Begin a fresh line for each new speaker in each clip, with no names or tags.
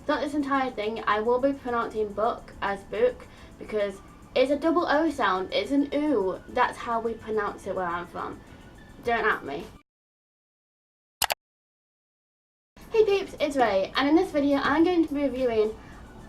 Throughout this entire thing, I will be pronouncing book as book because it's a double O sound. It's an oo. That's how we pronounce it where I'm from. Don't at me. Hey peeps, it's Ray, and in this video I'm going to be reviewing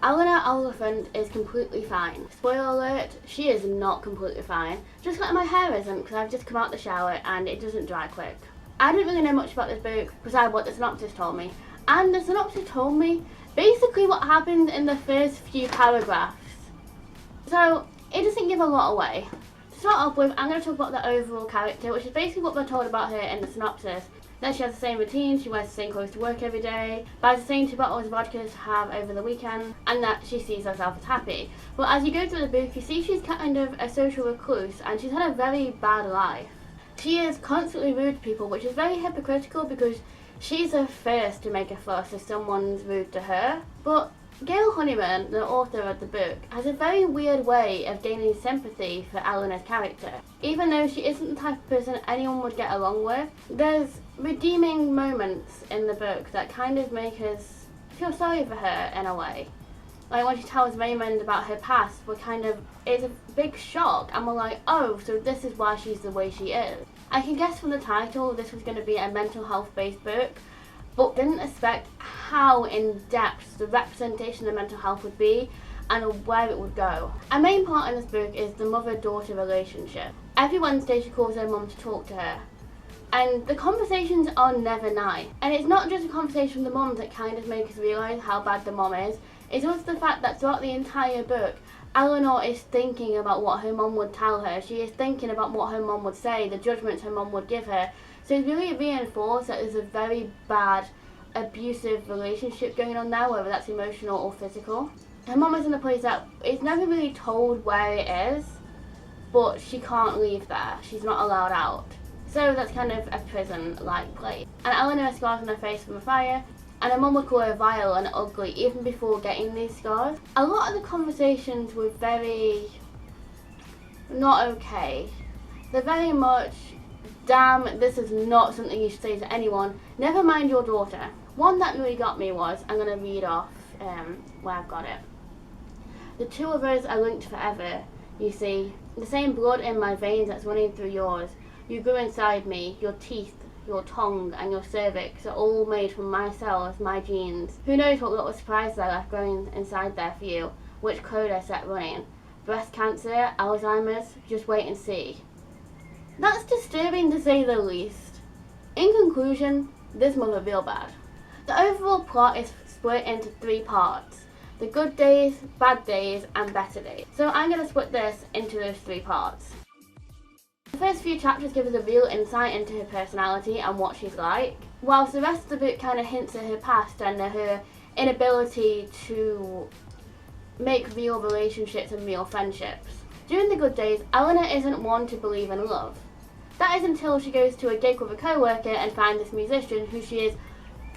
Eleanor Oliphant is completely fine. Spoiler alert, she is not completely fine. Just like my hair isn't, because I've just come out the shower and it doesn't dry quick. I didn't really know much about this book besides what the synopsis told me. And the synopsis told me basically what happened in the first few paragraphs. So it doesn't give a lot away. To start off with, I'm going to talk about the overall character, which is basically what we're told about her in the synopsis. That she has the same routine, she wears the same clothes to work every day, buys the same 2 bottles of vodka to have over the weekend, and that she sees herself as happy. But as you go through the book, you see she's kind of a social recluse, and she's had a very bad life. She is constantly rude to people, which is very hypocritical because she's the first to make a fuss if someone's rude to her. But Gail Honeyman, the author of the book, has a very weird way of gaining sympathy for Eleanor's character. Even though she isn't the type of person anyone would get along with, there's redeeming moments in the book that kind of make us feel sorry for her in a way. Like when she tells Raymond about her past, it's a big shock and we're like, oh, so this is why she's the way she is. I can guess from the title this was going to be a mental health based book, but didn't expect how in-depth the representation of mental health would be and where it would go. A main part in this book is the mother-daughter relationship. Every Wednesday she calls her mum to talk to her, and the conversations are never nice. And it's not just a conversation with the mum that kind of makes us realise how bad the mum is, it's also the fact that throughout the entire book, Eleanor is thinking about what her mum would tell her, she is thinking about what her mum would say, the judgments her mum would give her. So it's really reinforced that there's a very bad, abusive relationship going on there, whether that's emotional or physical. Her mum is in a place that it's never really told where it is, but she can't leave there. She's not allowed out. So that's kind of a prison-like place. And Eleanor has scars on her face from a fire, and her mum would call her vile and ugly even before getting these scars. A lot of the conversations were very not okay. They're very much, damn, this is not something you should say to anyone, never mind your daughter. One that really got me was, I'm going to read off where I've got it. The two of us are linked forever, you see. The same blood in my veins that's running through yours. You grew inside me, your teeth, your tongue and your cervix are all made from my cells, my genes. Who knows what little surprises I left growing inside there for you, which code I set running. Breast cancer, Alzheimer's, just wait and see. That's disturbing to say the least. In conclusion, this mother real bad. The overall plot is split into 3 parts. The good days, bad days, and better days. So I'm going to split this into those 3 parts. The first few chapters give us a real insight into her personality and what she's like, whilst the rest of the book kind of hints at her past and her inability to make real relationships and real friendships. During the good days, Eleanor isn't one to believe in love. That is until she goes to a gig with a co-worker and finds this musician who she is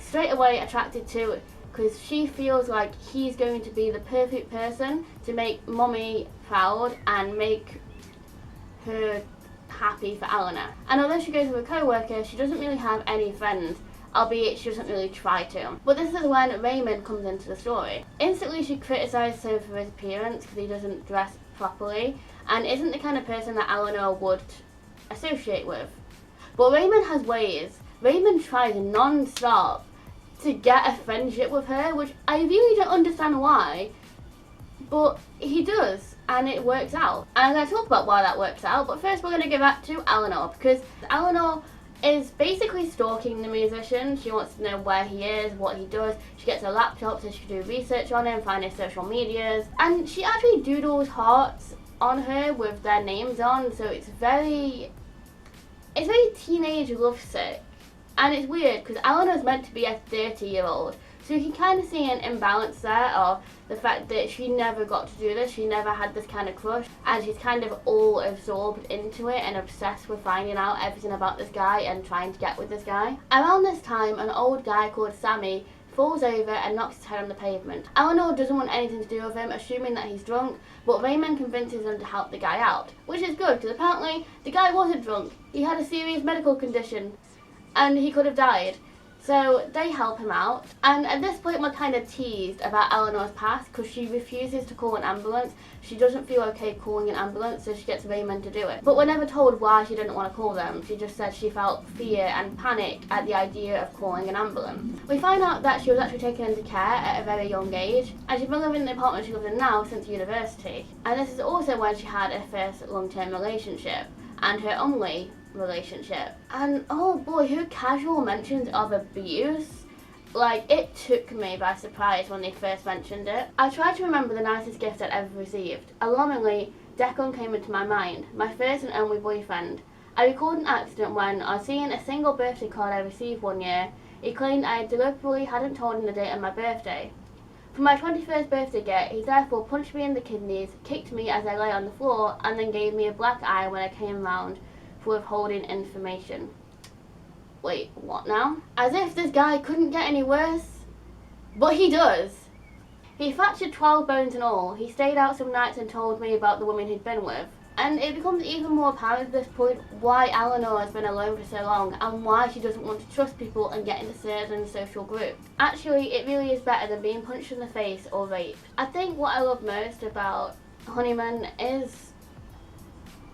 straight away attracted to because she feels like he's going to be the perfect person to make Mommy proud and make her happy for Eleanor. And although she goes with a co-worker, she doesn't really have any friends, albeit she doesn't really try to. But this is when Raymond comes into the story. Instantly she criticises him for his appearance because he doesn't dress properly and isn't the kind of person that Eleanor would associate with. But Raymond has ways. Raymond tries non-stop to get a friendship with her, which I really don't understand why, but he does, and it works out. And I'm going to talk about why that works out, but first we're going to go back to Eleanor, because Eleanor is basically stalking the musician. She wants to know where he is, what he does. She gets a laptop so she can do research on him, find his social medias, and she actually doodles hearts on her with their names on, so it's very teenage lovesick. And it's weird because Eleanor's meant to be a 30-year-old, so you can kind of see an imbalance there of the fact that she never got to do this, she never had this kind of crush, and she's kind of all absorbed into it and obsessed with finding out everything about this guy and trying to get with this guy. Around this time, an old guy called Sammy falls over and knocks his head on the pavement. Eleanor doesn't want anything to do with him, assuming that he's drunk, but Raymond convinces them to help the guy out, which is good because apparently the guy wasn't drunk. He had a serious medical condition and he could have died. So they help him out, and at this point we're kind of teased about Eleanor's past because she refuses to call an ambulance. She doesn't feel okay calling an ambulance, so she gets Raymond to do it. But we're never told why she didn't want to call them. She just said she felt fear and panic at the idea of calling an ambulance. We find out that she was actually taken into care at a very young age, and she's been living in the apartment she lives in now since university. And this is also when she had her first long-term relationship, and her only relationship. And oh boy, her casual mentions of abuse, like, it took me by surprise when they first mentioned it. I tried to remember the nicest gift I'd ever received. Alarmingly, Declan came into my mind, my first and only boyfriend. I recalled an accident when, on seeing a single birthday card I received one year, he claimed I deliberately hadn't told him the date of my birthday. For my 21st birthday gift, he therefore punched me in the kidneys, kicked me as I lay on the floor, and then gave me a black eye when I came round for withholding information. Wait, what now? As if this guy couldn't get any worse. But he does. He fractured 12 bones in all. He stayed out some nights and told me about the woman he'd been with. And it becomes even more apparent at this point why Eleanor has been alone for so long and why she doesn't want to trust people and get into certain social groups. Actually, it really is better than being punched in the face or raped. I think what I love most about Honeyman is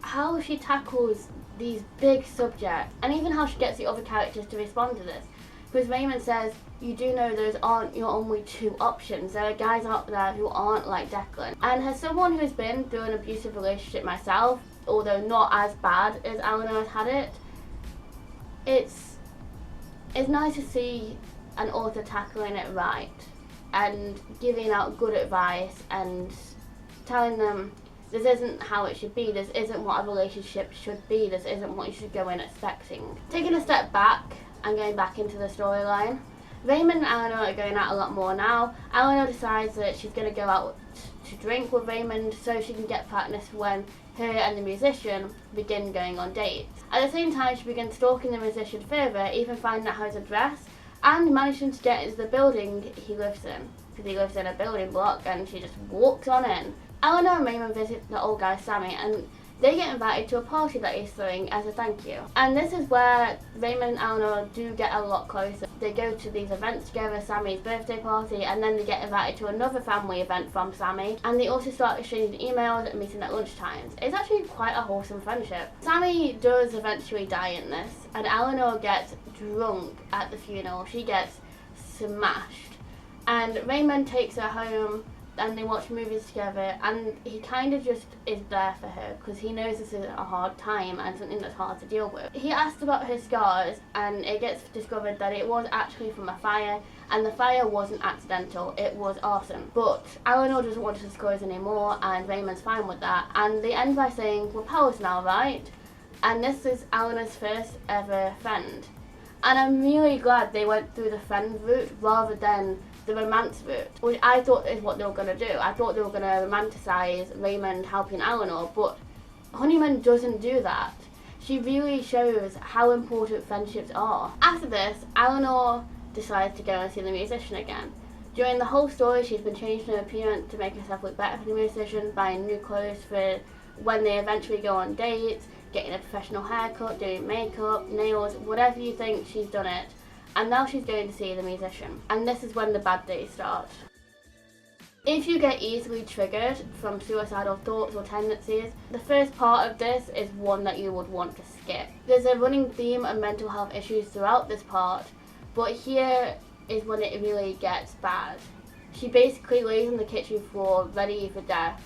how she tackles these big subjects, and even how she gets the other characters to respond to this. Because Raymond says, you do know those aren't your only two options. There are guys out there who aren't like Declan. And as someone who's been through an abusive relationship myself, although not as bad as Eleanor has had it, it's nice to see an author tackling it right and giving out good advice and telling them this isn't how it should be, this isn't what a relationship should be, this isn't what you should go in expecting. Taking a step back and going back into the storyline, Raymond and Eleanor are going out a lot more now. Eleanor decides that she's going to go out to drink with Raymond so she can get practice when her and the musician begin going on dates. At the same time, she begins stalking the musician further, even finding out his address and managing to get into the building he lives in, because he lives in a building block, and she just walks on in. Eleanor and Raymond visit the old guy Sammy, and they get invited to a party that he's throwing as a thank you. And this is where Raymond and Eleanor do get a lot closer. They go to these events together, Sammy's birthday party, and then they get invited to another family event from Sammy. And they also start exchanging emails and meeting at lunchtimes. It's actually quite a wholesome friendship. Sammy does eventually die in this, and Eleanor gets drunk at the funeral. She gets smashed. And Raymond takes her home, and they watch movies together, and he kind of just is there for her because he knows this is a hard time and something that's hard to deal with. He asks about her scars, and it gets discovered that it was actually from a fire, and the fire wasn't accidental, it was arson. But Eleanor doesn't want to disclose anymore, and Raymond's fine with that, and they end by saying, we're pals now, right? And this is Eleanor's first ever friend. And I'm really glad they went through the friend route rather than the romance route, which I thought is what they were going to do. I thought they were going to romanticize Raymond helping Eleanor, but Honeyman doesn't do that. She really shows how important friendships are. After this, Eleanor decides to go and see the musician again. During the whole story, she's been changing her appearance to make herself look better for the musician, buying new clothes for when they eventually go on dates, getting a professional haircut, doing makeup, nails, whatever you think, she's done it. And now she's going to see the musician. And this is when the bad days start. If you get easily triggered from suicidal thoughts or tendencies, the first part of this is one that you would want to skip. There's a running theme of mental health issues throughout this part, but here is when it really gets bad. She basically lays on the kitchen floor ready for death.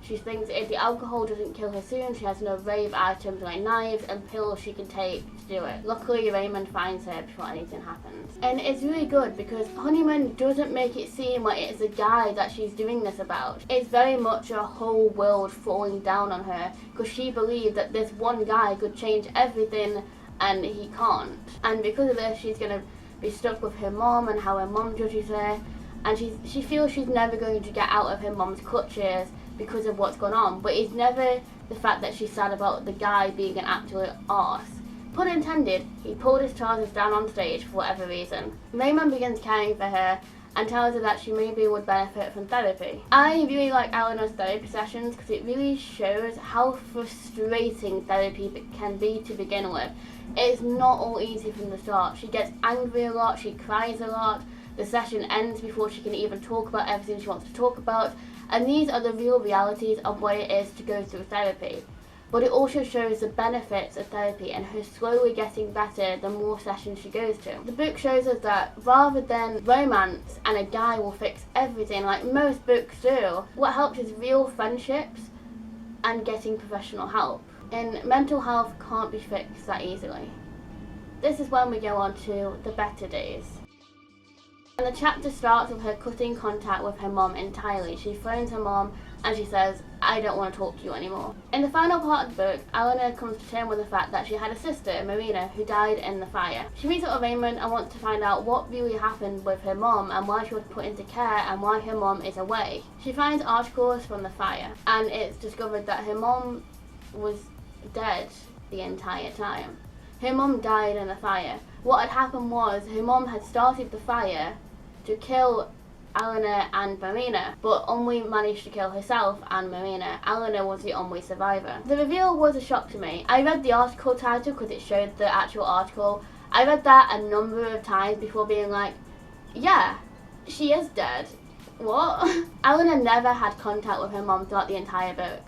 She thinks if the alcohol doesn't kill her soon, she has no rave items like knives and pills she can take to do it. Luckily, Raymond finds her before anything happens. And it's really good because Honeyman doesn't make it seem like it's a guy that she's doing this about. It's very much a whole world falling down on her because she believed that this one guy could change everything and he can't. And because of this, she's going to be stuck with her mom and how her mom judges her. And she feels she's never going to get out of her mom's clutches because of what's gone on, but it's never the fact that she's sad about the guy being an absolute arse. Pun intended, he pulled his trousers down on stage for whatever reason. Raymond begins caring for her and tells her that she maybe would benefit from therapy. I really like Eleanor's therapy sessions because it really shows how frustrating therapy can be to begin with. It's not all easy from the start. She gets angry a lot, she cries a lot, the session ends before she can even talk about everything she wants to talk about, and these are the real realities of what it is to go through therapy. But it also shows the benefits of therapy and her slowly getting better the more sessions she goes to. The book shows us that rather than romance and a guy will fix everything like most books do, what helps is real friendships and getting professional help. And mental health can't be fixed that easily. This is when we go on to the better days. And the chapter starts with her cutting contact with her mom entirely. She phones her mom and she says, "I don't want to talk to you anymore." In the final part of the book, Eleanor comes to terms with the fact that she had a sister, Marina, who died in the fire. She meets up with Raymond and wants to find out what really happened with her mom and why she was put into care and why her mom is away. She finds articles from the fire and it's discovered that her mom was dead the entire time. Her mom died in the fire. What had happened was her mom had started the fire to kill Eleanor and Marina, but only managed to kill herself and Marina. Eleanor was the only survivor. The reveal was a shock to me. I read the article title because it showed the actual article. I read that a number of times before being like, yeah, she is dead. What? Eleanor never had contact with her mom throughout the entire book.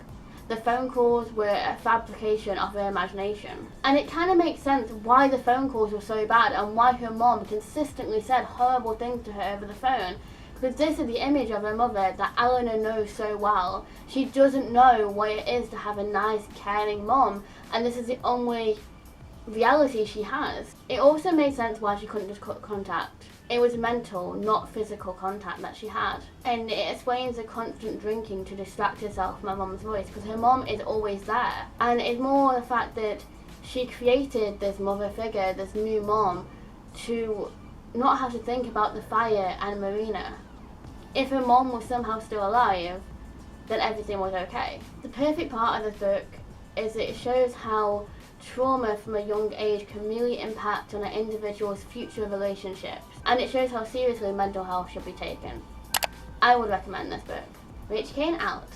The phone calls were a fabrication of her imagination. And it kind of makes sense why the phone calls were so bad and why her mom consistently said horrible things to her over the phone. Because this is the image of her mother that Eleanor knows so well. She doesn't know what it is to have a nice, caring mom, and this is the only reality she has. It also made sense why she couldn't just cut contact. It was mental, not physical contact that she had. And it explains the constant drinking to distract herself from her mom's voice, because her mom is always there. And it's more the fact that she created this mother figure, this new mom, to not have to think about the fire and Marina. If her mom was somehow still alive, then everything was okay. The perfect part of this book is that it shows how trauma from a young age can really impact on an individual's future relationships, and it shows how seriously mental health should be taken. I would recommend this book. Rach Kane out.